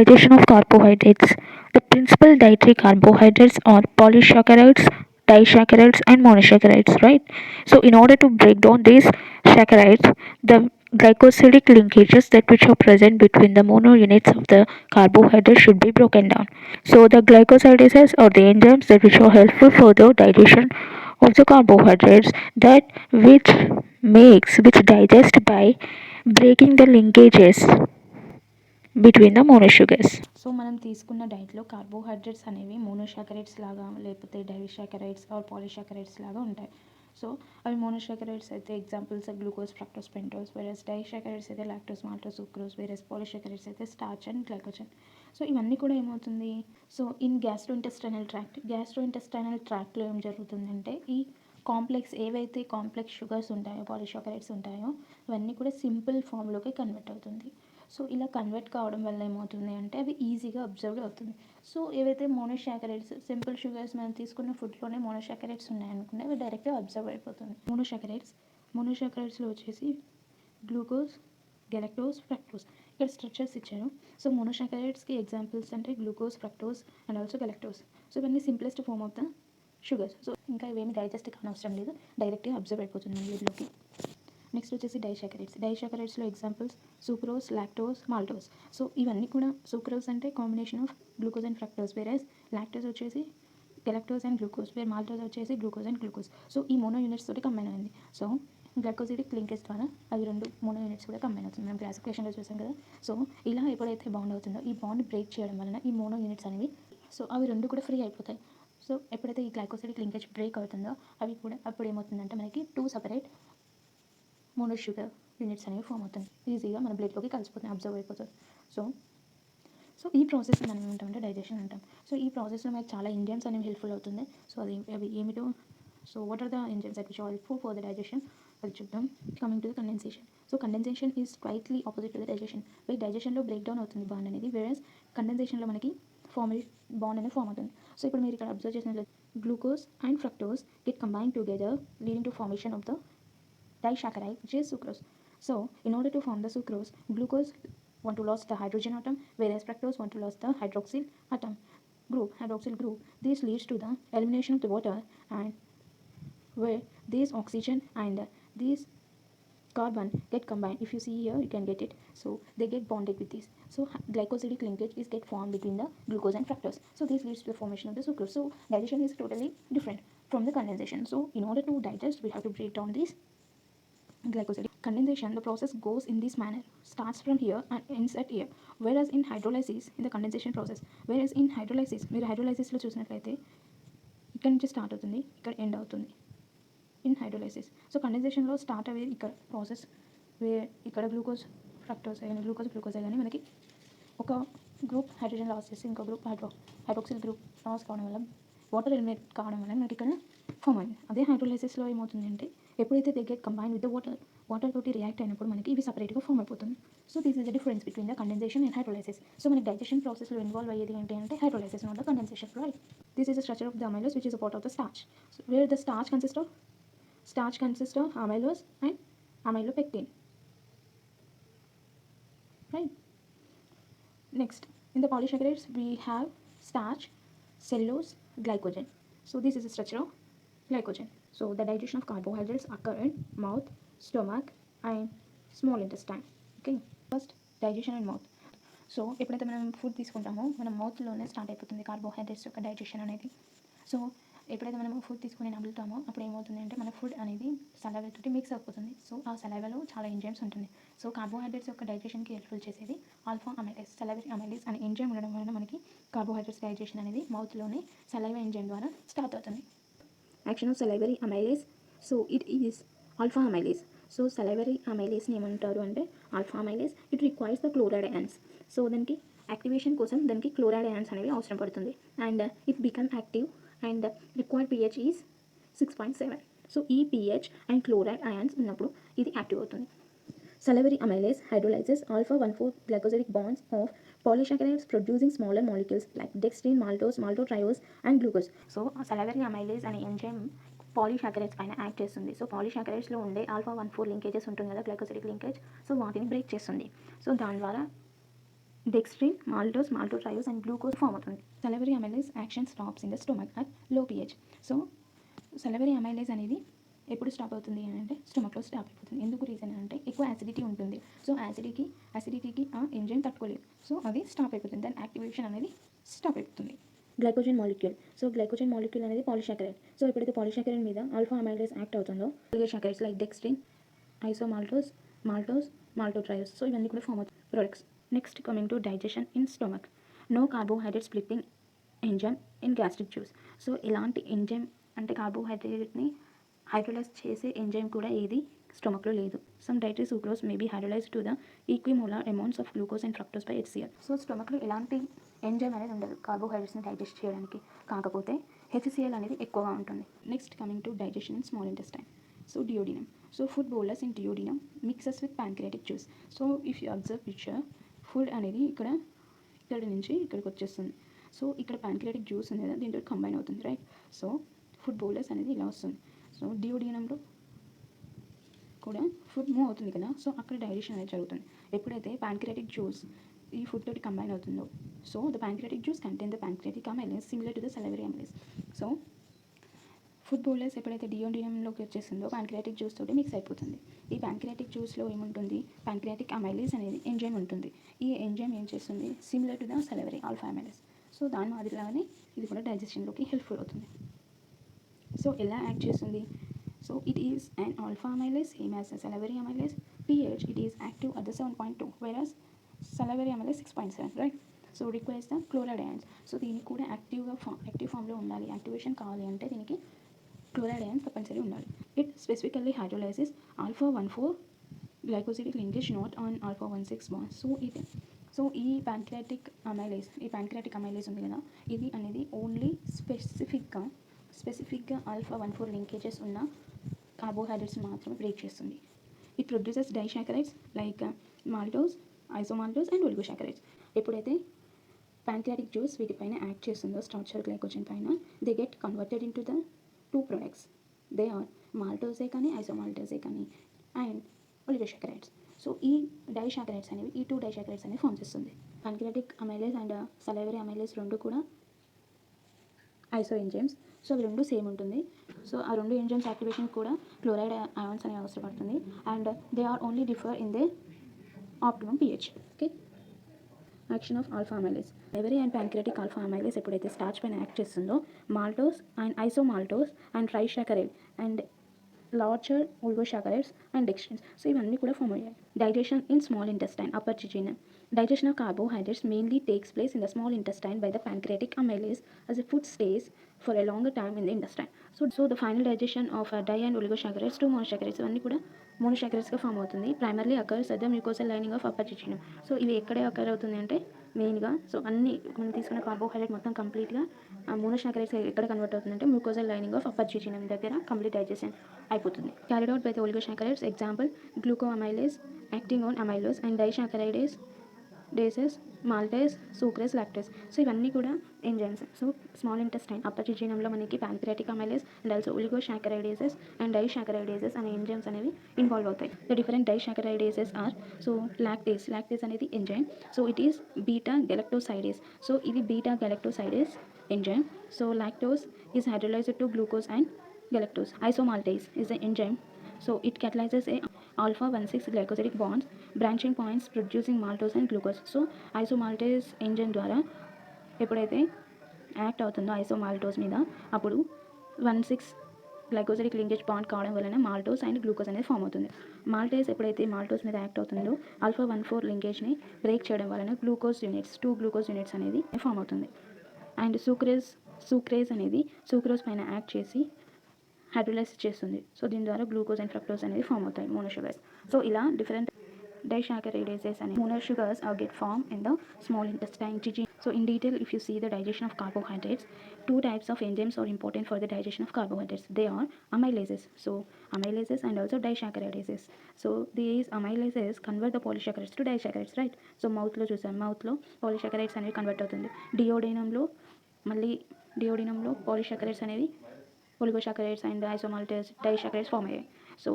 digestion of carbohydrates. The principal dietary carbohydrates are polysaccharides, disaccharides, and monosaccharides, right? So, in order to break down these saccharides, the glycosidic linkages that which are present between the mono units of the carbohydrate should be broken down. So, the glycosidases are the enzymes that which are helpful for the digestion of the carbohydrates that which digest by breaking the linkages between the monosugars. So మనం తీసుకున్న డైట్లో carbohydrates అనేవి monosaccharides లాగా లేకపోతే disaccharides are polysaccharides లాగా ఉంటాయి. So అవి monosaccharides అయితే examples glucose, fructose, pentose, whereas disaccharides అయితే lactose, maltose, sucrose, whereas polysaccharides అయితే స్టార్చ్ అండ్ గ్లైకోజన్. సో ఇవన్నీ కూడా ఏమవుతుంది, సో ఇన్ గ్యాస్ట్రోఇంటెస్టైనల్ ట్రాక్ట్లో ఏం జరుగుతుందంటే ఈ కాంప్లెక్స్ ఏవైతే కాంప్లెక్స్ షుగర్స్ ఉంటాయో, పాలిసాకరైడ్స్ ఉంటాయో ఇవన్నీ కూడా సింపుల్ ఫామ్లోకి కన్వర్ట్ అవుతుంది. సో ఇలా కన్వర్ట్ కావడం వల్ల ఏమవుతుంది అంటే అవి ఈజీగా అబ్జర్వ్ అవుతుంది. సో ఏవైతే మోనోసాకరైడ్స్ సింపుల్ షుగర్స్ మనం తీసుకున్న ఫుడ్లోనే మోనోసాకరైడ్స్ ఉన్నాయనుకుంటే అవి డైరెక్ట్గా అబ్జర్వ్ అయిపోతుంది. మోనోసాకరైడ్స్లో వచ్చేసి గ్లూకోజ్, గెలక్టోస్, ఫ్రక్టోస్ ఇక్కడ స్ట్రక్చర్స్ ఇచ్చారు. సో మోనోసాకరైడ్స్కి ఎగ్జాంపుల్స్ అంటే glucose, fructose and also galactose. So ఇవన్నీ simplest form of the sugars. So ఇంకా ఇవేమి డైజెస్ట్ కానవసరం లేదు, డైరెక్ట్గా అబ్జర్వ్ అయిపోతుంది మన బ్లడ్లోకి. నెక్స్ట్ వచ్చేసి డైసాకరైడ్స్లో examples sucrose, lactose, maltose. So ఇవన్నీ కూడా సూక్రోజ్ అంటే combination of glucose and fructose, whereas lactose వచ్చేసి గెలక్టోస్ అండ్ గ్లూకోజ్, వేరే మాల్టోస్ వచ్చేసి గ్లూకోజ్ అండ్ గ్లూకోజ్. సో ఈ మోనో యూనిట్స్ తోటి కంబైన్ అయింది. సో గ్లైకోసిడిక్ లింకేజ్ ద్వారా అవి రెండు మోనో యూనిట్స్ కూడా కంబైన్ అవుతుంది. మనం క్లాసిఫికేషన్లో చూసాం కదా. సో ఇలా ఎప్పుడైతే బాండ్ అవుతుందో ఈ బాండ్ బ్రేక్ చేయడం వలన ఈ మోనో యూనిట్స్ అనేవి సో అవి రెండు కూడా ఫ్రీ అయిపోతాయి. సో ఎప్పుడైతే ఈ గ్లైకోసిడిక్ లింకేజ్ బ్రేక్ అవుతుందో అవి కూడా అప్పుడు ఏమవుతుందంటే మనకి 2 సెపరేట్ మోనోషుగర్ యూనిట్స్ అనేవి ఫామ్ అవుతుంది. ఈజీగా మన బ్లడ్లోకి కలిసిపోతుంది, అబ్జర్వ్ అయిపోతుంది. సో ఈ ప్రాసెస్ మనం ఏమంటామంటే డైజెషన్ అంటాం. సో ఈ ప్రాసెస్లో మనకి చాలా ఎంజైమ్స్ అనేవి హెల్ప్ఫుల్ అవుతుంది. సో అవి ఏమిటో, so what are the enzymes that which are helpful for the digestion అది చూద్దాం. Coming to the condensation. So condensation is slightly opposite to the digestion. డైజెషన్లో బ్రేక్ డౌన్ అవుతుంది బాండ్ అనేది, వేరేస్ కండెన్సేషన్లో మనకి బాండ్ అనేది ఫామ్ అవుతుంది. సో ఇప్పుడు మీరు ఇక్కడ అబ్జర్వ్ చేసినట్లయితే glucose and fructose get combine together leading to formation of the disaccharide which is sucrose. So in order to form the sucrose, glucose want to lose the hydrogen atom, whereas fructose want to lose the hydroxyl group. This leads to the elimination of the water, and where this oxygen and this carbon get combined. If you see here, you can get it. So they get bonded with this. So glycosidic linkage is get formed between the glucose and fructose. So this leads to the formation of the sucrose. So digestion is totally different from the condensation. So in order to digest, we have to break down these glycosidic. Condensation, the process goes in this manner, starts from here and ends at here. Whereas in hydrolysis, in the condensation process, మీరు హైడ్రోలైసిస్లో చూసినట్లయితే ఇక్కడ నుంచి start అవుతుంది, ఇక్కడ end అవుతుంది in hydrolysis. So కండెన్సేషన్లో start అయ్యేది ఇక్కడ process, ఇక్కడ గ్లూకోజ్ గ్లూకోజ్ కానీ మనకి ఒక గ్రూప్ హైడ్రోజన్ లాస్ చేసి ఇంకో గ్రూప్ హైడ్రోక్సిల్ గ్రూప్ లాస్ కావడం వల్ల వాటర్ ఎలిమినేట్ కావడం వల్ల మనకి ఇక్కడ ఫామ్ అయింది. అదే హైడ్రోలైసిస్లో ఏమవుతుంది అంటే ఎప్పుడైతే they get combine with the water తోటి రియాక్ట్ అయినప్పుడు మనకి ఇవి సపరేట్గా ఫామ్ అయిపోతుంది. So this is the difference between the condensation and hydrolysis. So మనకి డైజెషన్ ప్రాసెస్లో ఇన్వాల్వ్ అయ్యేది ఏంటి అంటే hydrolysis, not the condensation, right? This is the structure of the amylose which is a part of the starch. So where the starch consists of amylose and amylopectin, right? Next, in the polysaccharides we have starch, cellulose, glycogen. So this is the structure of glycogen. So the digestion of carbohydrates occur in mouth, stomach and small intestine. Okay, first digestion in mouth. So ఎప్పుడైతే మనం food తీసుకుంటామో మన మౌత్లోనే start అయిపోతుంది carbohydrates యొక్క digestion అనేది. So ఎప్పుడైతే మనం food తీసుకొని నములుతామో అప్పుడు ఏమవుతుంది అంటే మన ఫుడ్ అనేది సలైవా తోటి మిక్స్ అయిపోతుంది. సో ఆ సలైవాలో చాలా ఎంజైమ్స్ ఉంటుంది. సో కార్బోహైడ్రేట్స్ యొక్క డైజెషన్కి హెల్ప్ఫుల్ చేసేది ఆల్ఫా అమైలేస్, సలైవరీ అమైలేస్ అనే ఎంజైమ్ ఉండడం వలన మనకి కార్బోహైడ్రేట్స్ డైజెషన్ అనేది మౌత్లోనే సలైవా ఎంజైమ్ ద్వారా స్టార్ట్ అవుతుంది. Action of salivary amylase, so it is alpha amylase. So salivary అమైలేస్ని ఏమంటారు అంటే alpha amylase. It requires the chloride ions. So దానికి యాక్టివేషన్ కోసం దానికి క్లోరైడ్ అయాన్స్ అనేవి అవసరం పడుతుంది. And it become active and required pH is 6.7. So ఈ pH అండ్ క్లోరైడ్ అయాన్స్ ఉన్నప్పుడు ఇది యాక్టివ్ అవుతుంది. Salivary amylase hydrolyzes alpha-1,4 glycosidic bonds of polysaccharides producing smaller molecules like dextrine, maltose, maltotriose and glucose. So salivary amylase అనే enzyme polysaccharides పైన act చేస్తుంది. So పాలీసాకరైడ్స్లో ఉండే alpha 1,4 linkages ఉంటుంది కదా, glycosidic linkage. So వాటిని బ్రేక్ చేస్తుంది. So దాని ద్వారా dextrin, maltose, maltotriose and glucose form అవుతుంది. salivary amylase action stops in the stomach at low pH. So salivary amylase అనేది ఎప్పుడు స్టాప్ అవుతుంది అని అంటే స్టొమక్లో స్టాప్ అయిపోతుంది. ఎందుకు రీజన్ అంటే ఎక్కువ యాసిడిటీ ఉంటుంది. సో యాసిడిటీకి ఆ ఎంజైమ్ తట్టుకోలేదు. సో అది స్టాప్ అయిపోతుంది. దాని యాక్టివేషన్ అనేది స్టాప్ అయిపోతుంది. Glycogen molecule. So glycogen molecule అనేది పాలిసాకరైడ్. సో ఎప్పుడైతే పాలిసాకరైడ్ మీద ఆల్ఫా అమైలేస్ యాక్ట్ అవుతుందో saccharides like dextrin, isomaltose, maltotriose. So ఇవన్నీ కూడా ఫామ్ అవుతాయి products. Next coming to digestion in stomach. No carbohydrate splitting enzyme in gastric juice. So ఇలాంటి enzyme అంటే కార్బోహైడ్రేట్ని హైడ్రోలైజ్ చేసే ఎంజైమ్ కూడా ఏది స్టొమక్లో లేదు. Some dietary sucrose may be hydrolyse to the equimolar amounts of glucose and fructose by HCl. So స్టొమక్లో ఎలాంటి enzyme అనేది ఉండదు కార్బోహైడ్రేట్స్ని డైజెస్ట్ చేయడానికి. కాకపోతే HCl అనేది ఎక్కువగా ఉంటుంది. Next coming to digestion in small intestine. So duodenum. So food bolus in duodenum mixes with pancreatic juice. So if you observe picture, food అనేది ఇక్కడ నుంచి ఇక్కడికి వచ్చేస్తుంది. సో ఇక్కడ ప్యాంక్రియాటిక్ జ్యూస్ ఉంది కదా, దీంతో కంబైన్ అవుతుంది, రైట్. సో ఫుడ్ బోలస్ అనేది ఇలా వస్తుంది. సో డియోడినంలో కూడా ఫుడ్ మూవ్ అవుతుంది కదా, సో అక్కడ డైజెషన్ అనేది జరుగుతుంది. ఎప్పుడైతే ప్యాంక్రియాటిక్ జ్యూస్ ఈ ఫుడ్ తోటి కంబైన్ అవుతుందో, so the pancreatic juice contain the pancreatic amylase similar to the salivary amylase. So food bolus ఎప్పుడైతే డియోడినంలోకి వచ్చేసిందో ప్యాంక్రియాటిక్ జ్యూస్ తోటి మిక్స్ అయిపోతుంది. ఈ ప్యాంక్రియాటిక్ జ్యూస్లో ఏముంటుంది, ప్యాంక్రియాటిక్ అమైలేస్ అనేది ఎంజైమ్ ఉంటుంది. ఈ ఎంజైమ్ ఏం చేస్తుంది, similar to the salivary alpha amylase. So దాని మాదిరిలాగానే ఇది కూడా డైజెషన్లోకి హెల్ప్ఫుల్ అవుతుంది. సో ఎలా యాక్ట్ చేస్తుంది, so it is an alpha amylase same as the salivary amylase. pH it is active at the 7.2 whereas salivary amylase 6.7, right. So requires the chloride ions. So దీనికి కూడా active ఫామ్లో ఉండాలి. Activation కావాలి అంటే దీనికి chloride ions తప్పనిసరి ఉండాలి. It specifically hydrolysis alpha 1,4 glycosidic linkage not on alpha 1,6 bond. So ఈ ప్యాంక్రియాటిక్ అమైలేస్ ఉంది కదా, ఇది అనేది ఓన్లీ స్పెసిఫిక్గా ఆల్ఫా 1,4 లింకేజెస్ ఉన్న కార్బోహైడ్రేట్స్ మాత్రమే బ్రేక్ చేస్తుంది. It produces disaccharides like maltose, isomaltose and oligosaccharides. ఎప్పుడైతే ప్యాంక్రియాటిక్ జ్యూస్ వీటిపైన యాక్ట్ చేస్తుందో స్టార్చర్ గ్లైకోజన్ పైన, they get converted into the two products. They are మాల్టోసే కానీ ఐసోమాల్టోసే కానీ అండ్ ఒలిగోసాకరైడ్స్. సో ఈ డైసాకరైడ్స్ అనేవి ఈ 2 డైసాకరైడ్స్ అనేవి ఫామ్ చేస్తుంది. Pancreatic amylase and salivary amylase రెండు కూడా ఐసో ఎంజైమ్స్. సో అవి రెండు సేమ్ ఉంటుంది. సో ఆ రెండు ఎంజైమ్స్ యాక్టివేషన్ కూడా క్లోరైడ్ అయాన్స్ అనేవి అవసరపడుతుంది. And they are only differ in their optimum pH. Okay. Action of alpha amylase. salivary and pancreatic alpha amylase ఎప్పుడైతే స్టార్చ్ పైన యాక్ట్ చేస్తుందో maltose and isomaltose and trisaccharide and larger oligosaccharides and dextrins. So ఇవన్నీ కూడా form అయ్యాయి. Digestion in small intestine upper jejunum. Digestion of carbohydrates mainly takes place in the small intestine by the pancreatic amylase as the food stays for a longer time in the intestine. So the final digestion of di and oligosaccharides to monosaccharides ఇవన్నీ కూడా మోనోసాకరైడ్స్గా form అవుతుంది. Primarily occurs at the mucosal lining of upper jejunum. So ఇవి ఎక్కడే occur అవుతుంది అంటే మెయిన్గా, so అన్ని మనం తీసుకున్న కార్బోహైడ్రేట్ మొత్తం కంప్లీట్గా మోనోసాకరైడ్స్ ఎక్కడ కన్వర్ట్ అవుతుందంటే mucosal lining of upper jejunum దగ్గర కంప్లీట్ డైజెషన్ అయిపోతుంది. Carried out by the oligosaccharides. Example glucoamylase acting on amylose and disaccharidase డేసెస్, మాల్టేస్, సూక్రేస్, లాక్టేస్. సో ఇవన్నీ కూడా enzymes. So small intestine upper jejunumలో మనకి pancreatic amylase and also oligosaccharidases and disaccharidases అనే enzymes అనేవి involve అవుతాయి. The different disaccharidases are, so lactase అనేది enzyme. So it is beta galactosidase. So ఇది beta galactosidase enzyme. So lactose is hydrolysed to glucose and galactose. Isomaltase is the enzyme. So it catalyzes a alpha 1,6 glycosidic bonds, branching points producing maltose and glucose. So isomaltase enzyme ద్వారా ఎప్పుడైతే act అవుతుందో ఐసోమాల్టోస్ మీద, అప్పుడు 1,6 glycosidic linkage bond కావడం వలన maltose and glucose అనేది form అవుతుంది. మాల్టేస్ ఎప్పుడైతే మాల్టోస్ మీద యాక్ట్ అవుతుందో ఆల్ఫా 1,4 లింకేజ్ని బ్రేక్ చేయడం వలన గ్లూకోజ్ యూనిట్స్ 2 గ్లూకోజ్ యూనిట్స్ అనేది ఫామ్ అవుతుంది. అండ్ సూక్రేజ్ అనేది సూక్రోజ్ పైన యాక్ట్ చేసి హైడ్రోలైజ్ చేస్తుంది. సో దీని ద్వారా గ్లూకోజ్ అండ్ ఫ్రక్టోజ్ అనేది ఫామ్ అవుతాయి, మోనోషుగర్స్. సో ఇలా different disaccharidases and monosugars are get formed in the small intestine. So in detail, if you see the digestion of carbohydrates, 2 types of enzymes are important for the digestion of carbohydrates. They are amylases. So amylases and also disaccharidases. So these amylases convert the polysaccharides to disaccharides, right. So mouth lo chusam, mouth lo polysaccharides అనేవి convert అవుతుంది. డియోడినంలో polysaccharides అనేవి oligosaccharides and ఐసోమాల్టేస్ disaccharides form అయ్యాయి. So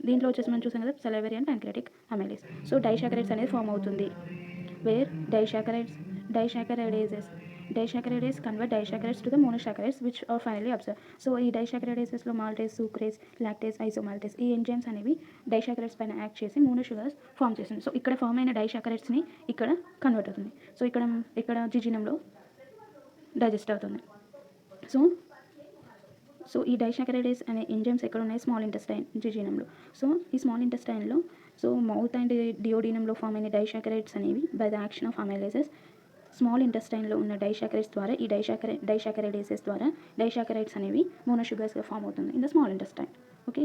దీంట్లో వచ్చేసి మనం చూసాం కదా salivary and pancreatic amylase. So disaccharides అనేది ఫామ్ అవుతుంది. where disaccharides convert disaccharides to the monosaccharides which are finally observed. So ఈ డైసాకరైడేసెస్లో మాల్టేస్, సూక్రేస్, లాక్టేస్, ఐసోమాల్టేస్ ఈ ఎంజైమ్స్ అనేవి డైసాకరైడ్స్ పైన యాక్ట్ చేసి మోనో షుగర్స్ ఫామ్ చేస్తుంది. సో ఇక్కడ ఫామ్ అయిన డైసాకరైడ్స్ని ఇక్కడ కన్వర్ట్ అవుతుంది. సో ఇక్కడ జిజినంలో డైజెస్ట్ అవుతుంది. సో ఈ డైసాకరైడేస్ అనే ఎంజైమ్స్ ఎక్కడ ఉన్నాయి? స్మాల్ ఇంటెస్టైన్, జిజినంలో. సో ఈ స్మాల్ ఇంటెస్టైన్లో మౌత్ అండ్ డియోడినంలో ఫామ్ అయిన డైసాకరైడ్స్ అనేవి by the action of amylases small ఇంటెస్టైన్లో ఉన్న డైసాకరైడ్స్ ద్వారా ఈ డైసాకరైడేసెస్ ద్వారా డైసాకరైడ్స్ అనేవి మోనోషుగర్స్గా ఫామ్ అవుతుంది in the small intestine. Okay.